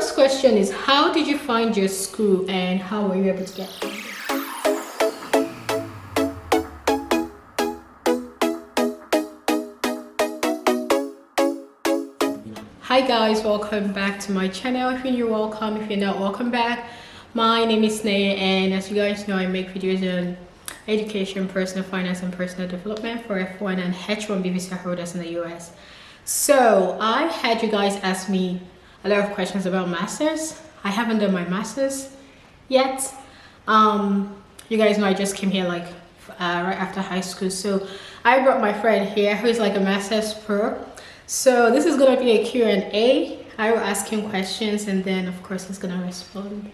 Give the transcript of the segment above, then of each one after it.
first question is, how did you find your school and how were you able to get funded? Hi guys, welcome back to my channel. If you're new, welcome. If you're not, welcome back. My name is Naya, and as you guys know, I make videos on education, personal finance and personal development for F1 and H1B visa holders in the US. So I had you guys ask me a lot of questions about masters. I haven't done my masters yet. You guys know I just came here like right after high school, so I brought my friend here who is like a master's pro. So this is gonna be a Q&A. I will ask him questions and then of course he's gonna respond.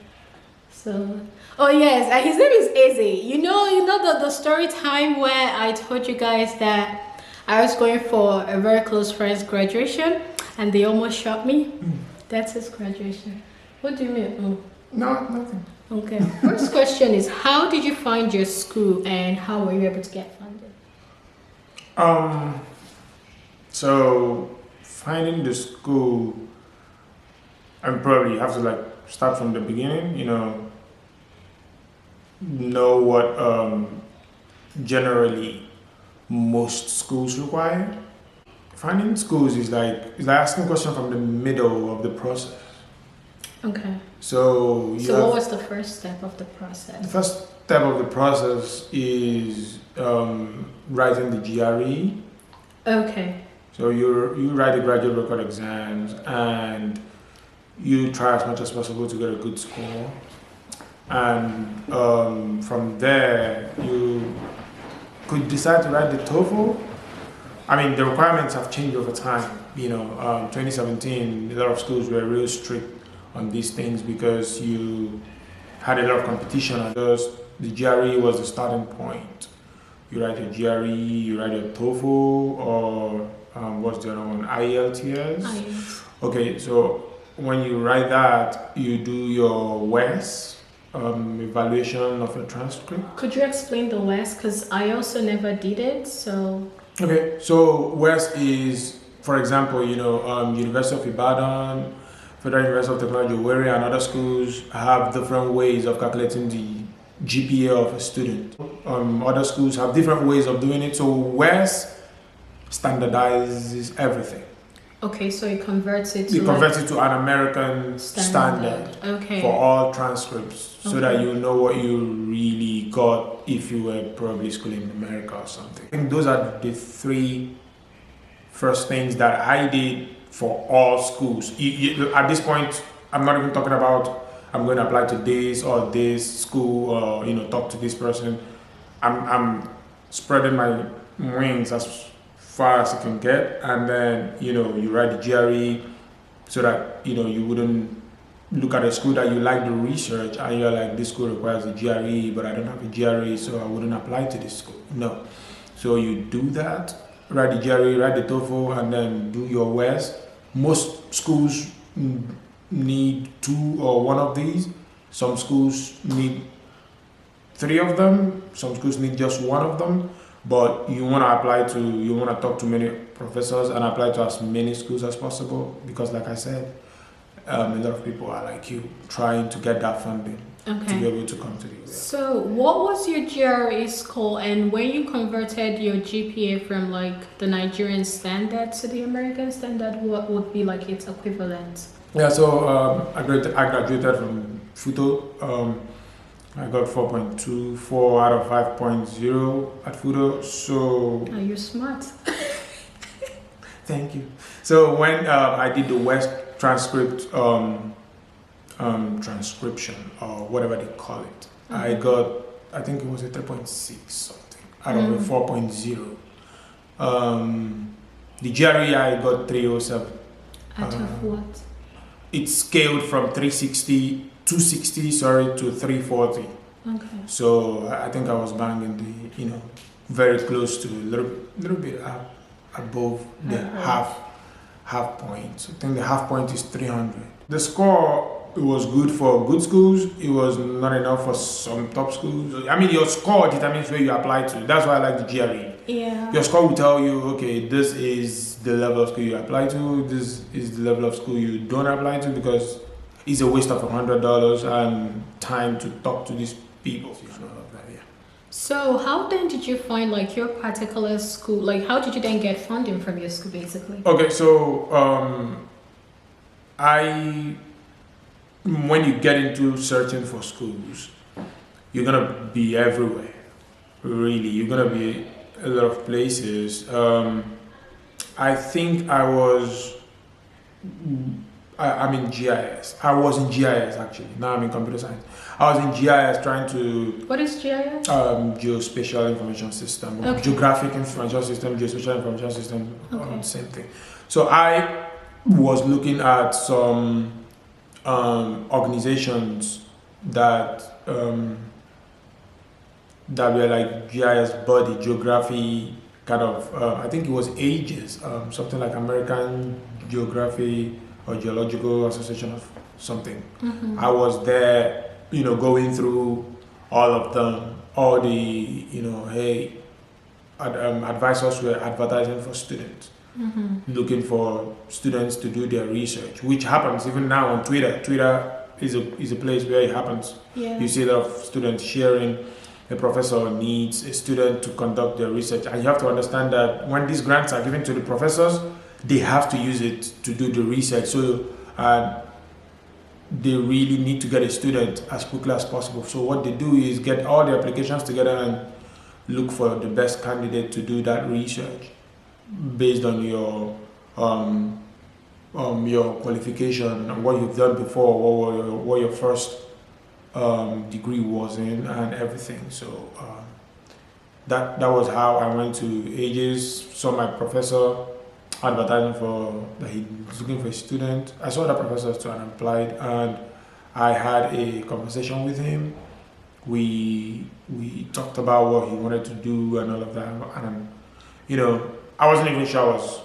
So, oh yes, his name is Eze. You know the story time where I told you guys that I was going for a very close friend's graduation and they almost shot me? That's his graduation. What do you mean? Oh. No, nothing. Okay. First question is, how did you find your school and how were you able to get funded? So finding the school, and probably you have to like start from the beginning, know what generally most schools require. Finding schools is like asking a question from the middle of the process. Okay. So what was the first step of the process? The first step of the process is writing the GRE. Okay. So you write the graduate record exams and you try as much as possible to get a good score. And from there, you could decide to write the TOEFL. I mean, the requirements have changed over time. 2017, a lot of schools were real strict on these things because you had a lot of competition. And thus, the GRE was the starting point. You write your GRE, you write your TOEFL, or what's the other one? IELTS? IELTS. Okay, so when you write that, you do your WES, evaluation of your transcript. Could you explain the WES? Because I also never did it, so... Okay, so WES is, for example, University of Ibadan, Federal University of Technology, Owerri, and other schools have different ways of calculating the GPA of a student. Other schools have different ways of doing it, so WES standardizes everything. Okay, so it converts it to... It converts it to an American standard okay. for all transcripts, so that you know what you really got if you were probably schooling in America or something. I think those are the three first things that I did for all schools. At this point, I'm not even talking about I'm going to apply to this or this school or talk to this person. I'm spreading my wings as far as you can get, and then you write the GRE so that you wouldn't look at a school that you like the research and you're like, this school requires a GRE but I don't have a GRE, so I wouldn't apply to this school. No. So you do that, write the GRE, write the TOEFL, and then do your WES. Most schools need 2 or 1 of these. Some schools need 3 of them. Some schools need just 1 of them. But you want to talk to many professors and apply to as many schools as possible, because like I said, a lot of people are like you, trying to get that funding to be able to come to the US. So what was your GRE score, and when you converted your GPA from like the Nigerian standard to the American standard, what would be like its equivalent? Yeah, so I graduated from FUTO. I got 4.24 out of 5.0 at FUTO. So you're smart. Thank you. So when I did the WES transcript transcription or whatever they call it, I got, I think it was a 3.6 something out of a 4.0. The GRE I got 307. Out of what? It scaled from 260 to 340. Okay. So I think I was banging the, very close to a little bit above the half point. So I think the half point is 300. The score, it was good for good schools. It was not enough for some top schools. I mean, your score determines where you apply to. That's why I like the GRE. Yeah. Your score will tell you, okay, this is the level of school you apply to. This is the level of school you don't apply to, because it's a waste of $100 and time to talk to these people. You know, that, yeah. So how then did you find like your particular school? Like how did you then get funding from your school basically? Okay, so when you get into searching for schools, you're gonna be everywhere. Really, you're gonna be a lot of places. I think I'm in GIS. I was in GIS actually. Now I'm in computer science. I was in GIS trying to What is GIS? geospatial information system, Okay. geographic information system, geospatial information system, Okay. same thing. So I was looking at some organizations that that were like GIS body, geography kind of. I think it was ages, something like American Geography or Geological Association of something. Mm-hmm. I was there, you know, going through all of them, all the, you know, hey, advisors were advertising for students, Mm-hmm. looking for students to do their research, which happens even now on Twitter. Twitter is a place where it happens. Yeah. You see a lot of students sharing. A professor needs a student to conduct their research, and you have to understand that when these grants are given to the professors, they have to use it to do the research. So they really need to get a student as quickly as possible. So what they do is get all the applications together and look for the best candidate to do that research based on your qualification and what you've done before, what your first degree was in, and everything. So that was how I went to Ages. Saw my professor advertising for that he was looking for a student. I saw that professor too and applied, and I had a conversation with him. We talked about what he wanted to do and all of that, and you know, I wasn't even sure I was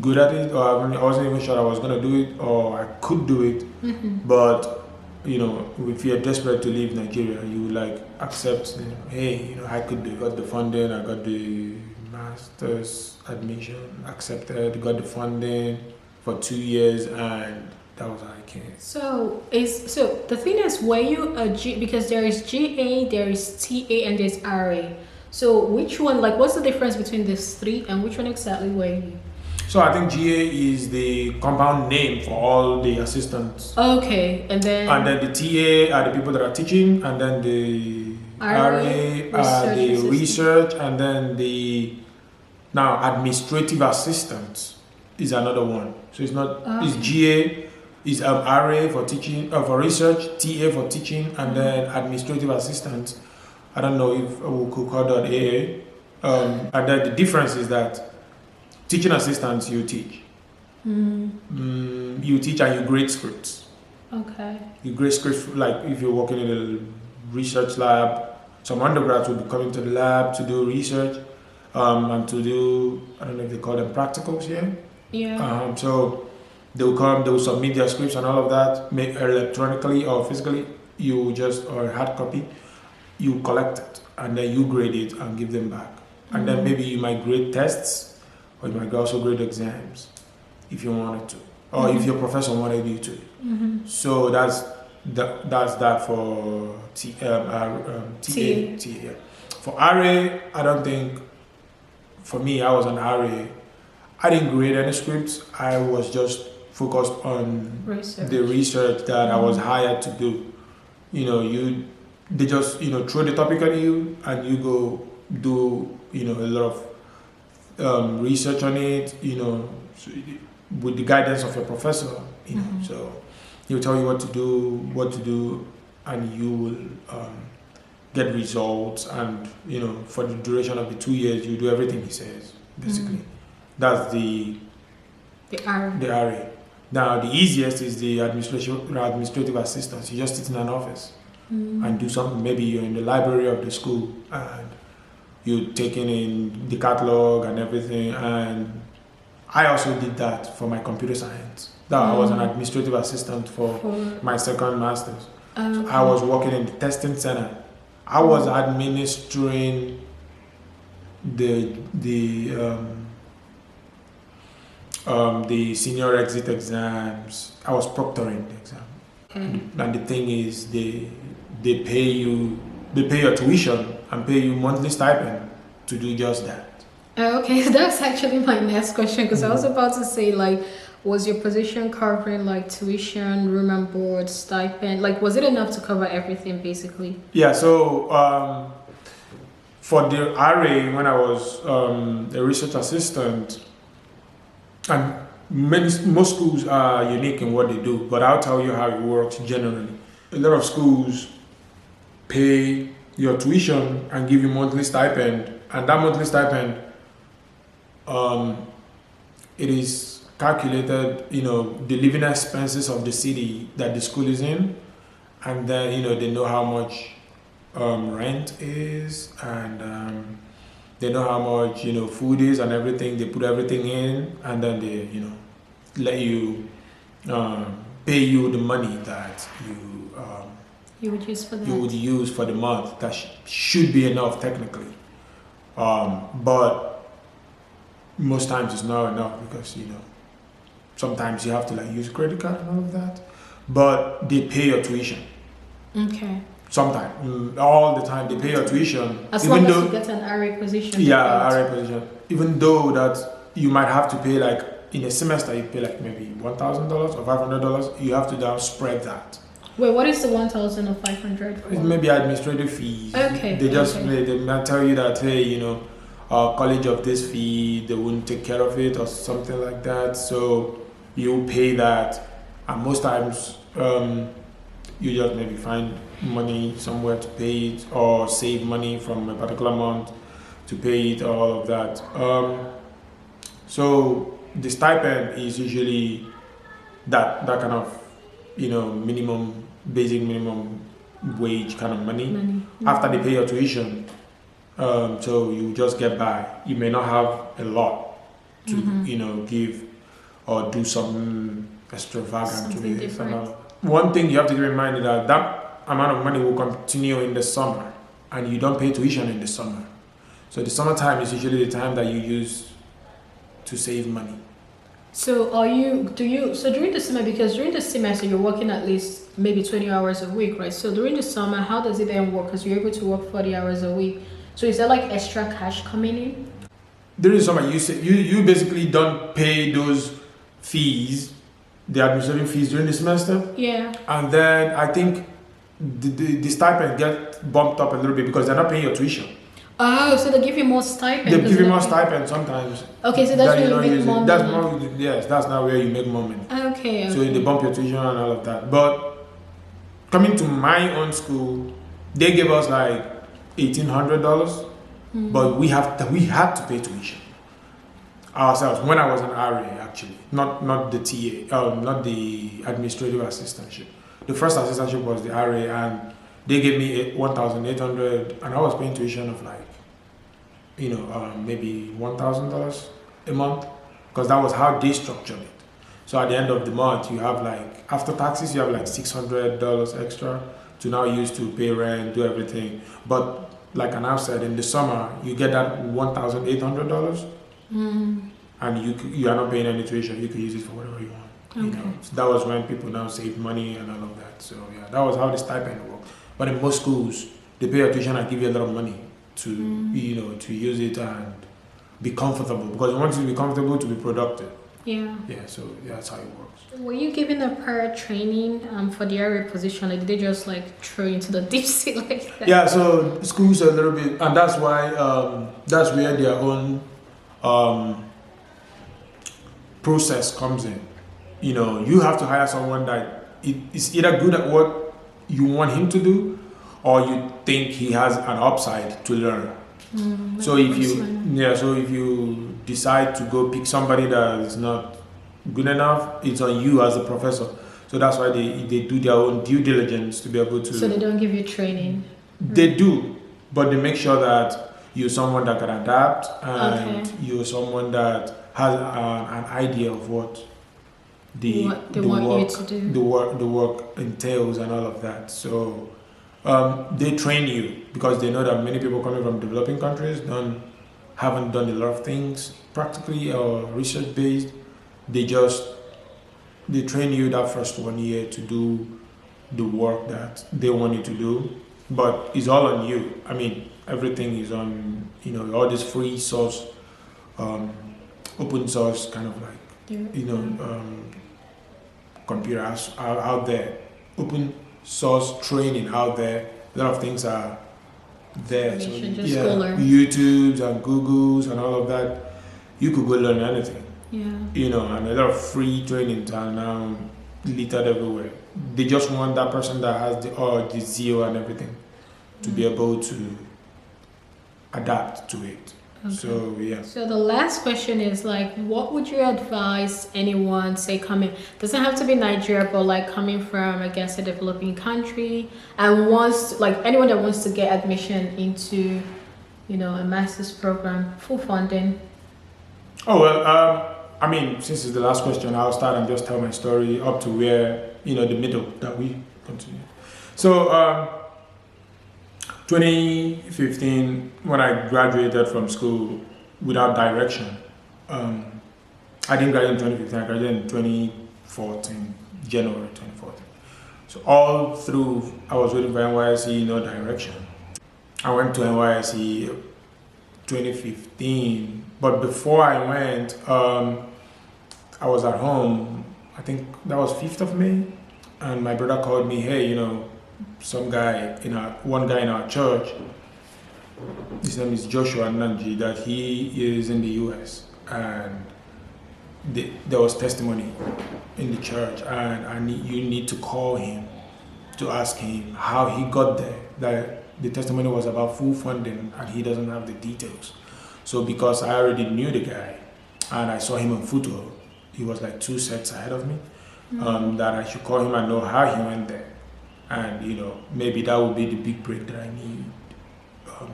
good at it, or I wasn't even sure I was gonna do it, or I could do it. Mm-hmm. But you know, if you're desperate to leave Nigeria, you like accept, you know, hey, you know, I could do it. Got the funding, I got the master's admission accepted, got the funding for 2 years, and that was how I came. So the thing is, were you a G, because there is GA, there is TA, and there's RA. So which one, like, what's the difference between these three, and which one exactly were you? So I think GA is the compound name for all the assistants. Okay, and then the TA are the people that are teaching, and then the RA are the research, and then the administrative assistants is another one. So it's not, it's GA, is RA for teaching, for research, TA for teaching, and then administrative assistants. I don't know if we could call that AA. And then the difference is that teaching assistants, you teach. You teach and you grade scripts. Okay. You grade scripts, like if you're working in a research lab, some undergrads will be coming to the lab to do research and to do, I don't know if they call them practicals here. Yeah. So they will come, they will submit their scripts and all of that, make electronically or physically, you just, or hard copy, you collect it and then you grade it and give them back. And then maybe you might grade tests, or you might also grade exams if you wanted to, or if your professor wanted you to. So that's that for TA. Yeah. For RA, I don't think, for me, I was an RA. I didn't grade any scripts. I was just focused on the research that I was hired to do. You know, they just, you know, throw the topic at you and you go do, you know, a lot of research on it, you know, with the guidance of your professor, you know. So he'll tell you what to do, and you will get results, and you know, for the duration of the 2 years, you do everything he says. Basically, that's the RA. Now, the easiest is the administrative assistants. You just sit in an office and do something. Maybe you're in the library of the school and you're taking in the catalog and everything. And I also did that for my computer science. I was an administrative assistant for my second master's. So I was working in the testing center. I was administering the senior exit exams. I was proctoring the exam. Okay. And the thing is, they pay your tuition and pay you monthly stipend to do just that. Okay, that's actually my next question because I was Mhm. about to say, like, was your position covering like tuition, room and board, stipend? Like, was it enough to cover everything basically? Yeah. So for the RA, when I was a research assistant, and most schools are unique in what they do, but I'll tell you how it works generally. A lot of schools pay your tuition and give you monthly stipend, and that monthly stipend, um, it is calculated, the living expenses of the city that the school is in, and then they know how much rent is, and they know how much food is and everything. They put everything in, and then they let you pay you the money that You would use for you that? would use for the month. That should be enough technically, but most times it's not enough because sometimes you have to like use credit card and all of that. But they pay your tuition. Okay. Sometimes, all the time, they pay your tuition. As even long as though you get an RA position. yeah, RA position. Even though that you might have to pay like in a semester, you pay like maybe $1,000 or $500. You have to now spread that. Wait, what is the 1,000 or 500 for? It may be administrative fees. Okay. They just okay. they might tell you that, hey, college of this fee, they wouldn't take care of it or something like that. So you pay that, and most times you just maybe find money somewhere to pay it, or save money from a particular month to pay it, all of that. So the stipend is usually that kind of basic minimum wage kind of money. After they pay your tuition, so you just get by. You may not have a lot to give or do something extravagant to Something it. different. One thing you have to keep in mind is that amount of money will continue in the summer, and you don't pay tuition in the summer. So the summertime is usually the time that you use to save money. So so during the summer, because during the semester you're working at least maybe 20 hours a week, right? So during the summer, how does it then work? Because you're able to work 40 hours a week. So is there like extra cash coming in? During the summer, you basically don't pay those fees, the administrative fees during the semester. Yeah. And then I think the stipend get bumped up a little bit because they're not paying your tuition. Oh, so they give you more stipend. They give you more stipend sometimes. Okay, so that's where you make more That's money. more, yes, that's not where you make more money. Okay. So they bump your tuition and all of that. But coming to my own school, they gave us like $1,800, but we had to pay tuition ourselves when I was an RA, actually, not the TA, not the administrative assistantship. The first assistantship was the RA, and they gave me $1,800, and I was paying tuition of like, maybe $1,000 a month, because that was how they structured it. So at the end of the month, you have like, after taxes, you have like $600 extra to now use to pay rent, do everything. But like Anab said, in the summer, you get that $1,800, and you are not paying any tuition. You can use it for whatever you want. Okay. So that was when people now save money and all of that. So yeah, that was how the stipend worked. But in most schools, they pay your tuition and give you a lot of money to to use it and be comfortable, because you want you to be comfortable to be productive. Yeah. Yeah, so that's how it works. Were you given a prior training for the area position? Like, did they just like throw you into the deep sea like that? Yeah, so schools are a little bit, and that's why that's where their own process comes in. You have to hire someone that is either good at what you want him to do, or you think he has an upside to learn. So if you decide to go pick somebody that is not good enough, it's on you as a professor. So that's why they do their own due diligence to be able to. So they don't give you training. They do, but they make sure that you're someone that can adapt, and you're someone that has an idea of what the work entails and all of that. So they train you, because they know that many people coming from developing countries haven't done a lot of things practically or research based. They train you that first 1 year to do the work that they want you to do, but it's all on you. I mean, everything is on, all this free source, open source kind of like, computers are out there, open source training out there. A lot of things are there. So, YouTubes and Googles and all of that. You could go learn anything. And a lot of free trainings are now littered everywhere. They just want that person that has the zeal and everything to be able to adapt to it. Okay. So the last question is like, what would you advise anyone, say coming, doesn't have to be Nigeria, but like coming from, I guess, a developing country and wants, like anyone that wants to get admission into, a master's program, full funding? Oh, well, I mean, since it's the last question, I'll start and just tell my story up to where, the middle that we continue. So, 2015, when I graduated from school without direction, I didn't graduate in 2015, I graduated in 2014, January 2014. So all through, I was waiting for NYSC, no direction. I went to NYSC 2015, but before I went, I was at home, I think that was 5th of May, and my brother called me, hey, one guy in our church, his name is Joshua Nanji, that he is in the US, and there was testimony in the church, and you need to call him to ask him how he got there. That the testimony was about full funding and he doesn't have the details. So because I already knew the guy and I saw him on photo, he was like 2 sets ahead of me, that I should call him and know how he went there. And maybe that would be the big break that I need. I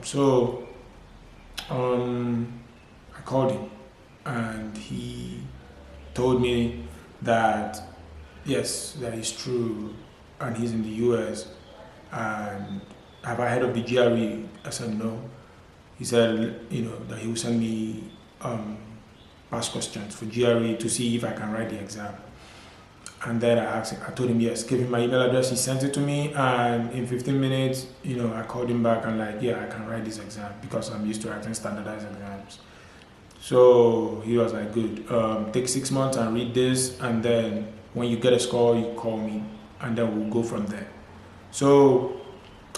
called him and he told me that yes, that is true, and he's in the US. And have I heard of the GRE? I said no. He said that he will send me past questions for GRE to see if I can write the exam. And then I told him yes, gave him my email address, he sent it to me, and in 15 minutes, I called him back and like, yeah, I can write this exam because I'm used to writing standardized exams. So he was like, good, take 6 months and read this, and then when you get a score, you call me, and then we'll go from there. So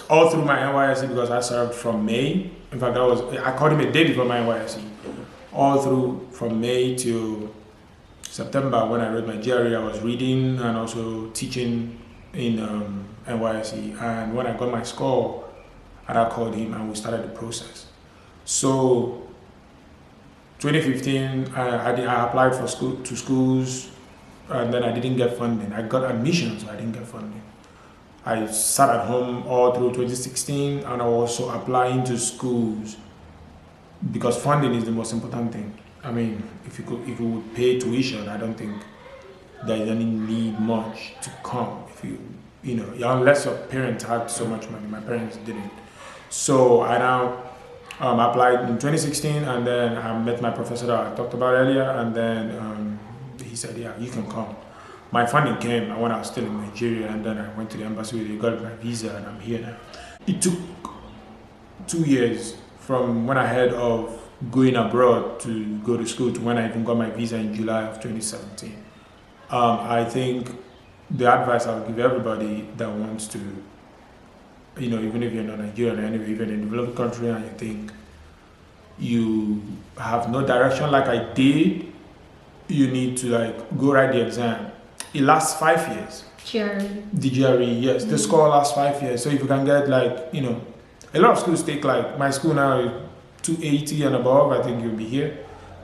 all through my NYSC, because I served from May, in fact, I called him a day before my NYSC, all through from May till September, when I read my GRE, I was reading and also teaching in NYSC. And when I got my score, I called him and we started the process. So 2015, I applied for schools, and then I didn't get funding. I got admission, so I didn't get funding. I sat at home all through 2016, and I was also applying to schools because funding is the most important thing. I mean, if you would pay tuition, I don't think there's any need much to come. Unless your parents had so much money. My parents didn't. So I now applied in 2016, and then I met my professor that I talked about earlier, and then he said, yeah, you can come. My funding came when I was still in Nigeria, and then I went to the embassy, they got my visa, and I'm here now. It took 2 years from when I heard of going abroad to go to school to when I even got my visa in July of 2017. I think the advice I would give everybody that wants to, even if you're not Nigerian or anyway, even in a developed country and you think you have no direction like I did, you need to go write the exam. It lasts 5 years. GRE. The GRE, yes. The score lasts 5 years. So if you can get a lot of schools take my school now is 280 and above, I think you'll be here.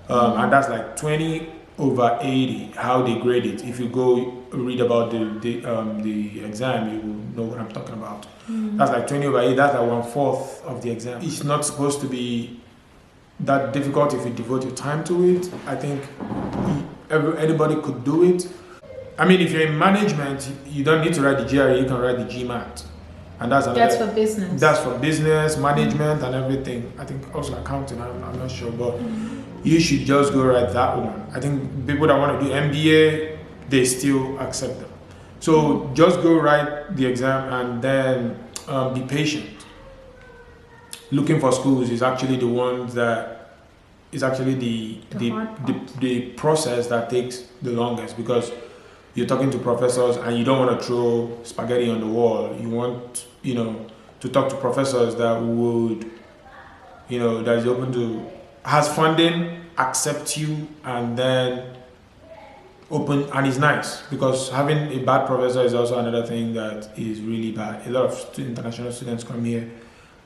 And that's 20 over 80, how they grade it. If you go read about the exam, you will know what I'm talking about. That's 20 over 80, that's 1/4 of the exam. It's not supposed to be that difficult if you devote your time to it. I think anybody could do it. I mean, if you're in management, you don't need to write the GRE, you can write the GMAT. And that's for business. That's for business, management, and everything. I think also accounting, I'm not sure, but you should just go write that one. I think people that want to do MBA, they still accept them. So just go write the exam and then be patient. Looking for schools is actually the ones that is actually the process that takes the longest, because you're talking to professors and you don't want to throw spaghetti on the wall. You want, to talk to professors that would, that is open to, has funding, accept you, and then open, and is nice, because having a bad professor is also another thing that is really bad. A lot of international students come here,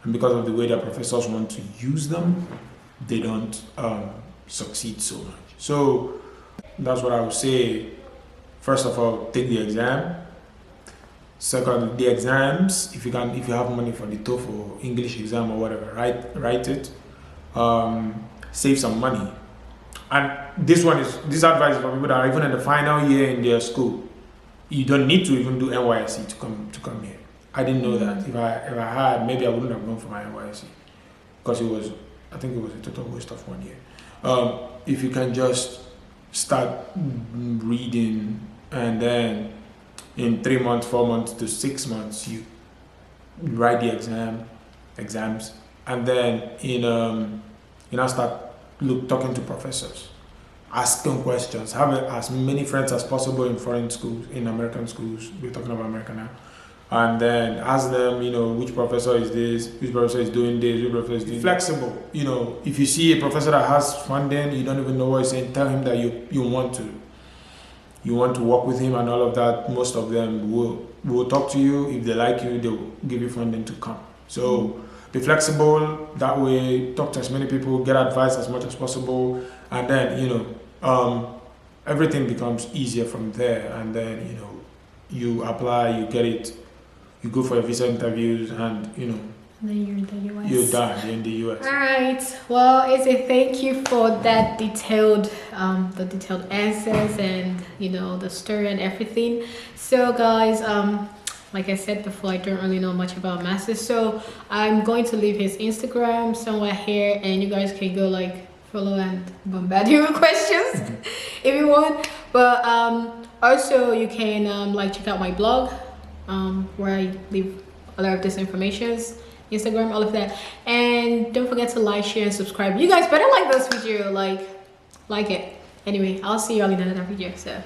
and because of the way that professors want to use them, they don't succeed so much. So that's what I would say. First of all, take the exam. Second, the exams, if you have money for the TOEFL, English exam or whatever, write it. Save some money. And this advice is for people that are even in the final year in their school. You don't need to even do NYSC to come here. I didn't know that. If I had, maybe I wouldn't have gone for my NYSC, because I think it was a total waste of 1 year. If you can just start reading, and then in 3 months, 4 months to 6 months, you write the exams, and then start talking to professors, ask them questions, have as many friends as possible in foreign schools, in American schools. We're talking about America now. And then ask them, which professor is this, which professor is doing this, which professor is doing flexible. If you see a professor that has funding, you don't even know what he's saying, tell him that you want to work with him and all of that. Most of them will talk to you. If they like you, they'll give you funding to come. So be flexible. That way, talk to as many people, get advice as much as possible, and then everything becomes easier from there. And then you apply, you get it, you go for your visa interviews, and and then you're in the US. You're done. You're in the US. All right. Well, it's a thank you for that detailed answers and the story and everything. So, guys, like I said before, I don't really know much about Masters, so I'm going to leave his Instagram somewhere here, and you guys can go follow and bombard him with questions if you want. But also you can check out my blog, where I leave a lot of this information, Instagram, all of that. And don't forget to like, share, and subscribe. You guys better like this video, like it. Anyway, I'll see you all in another video. So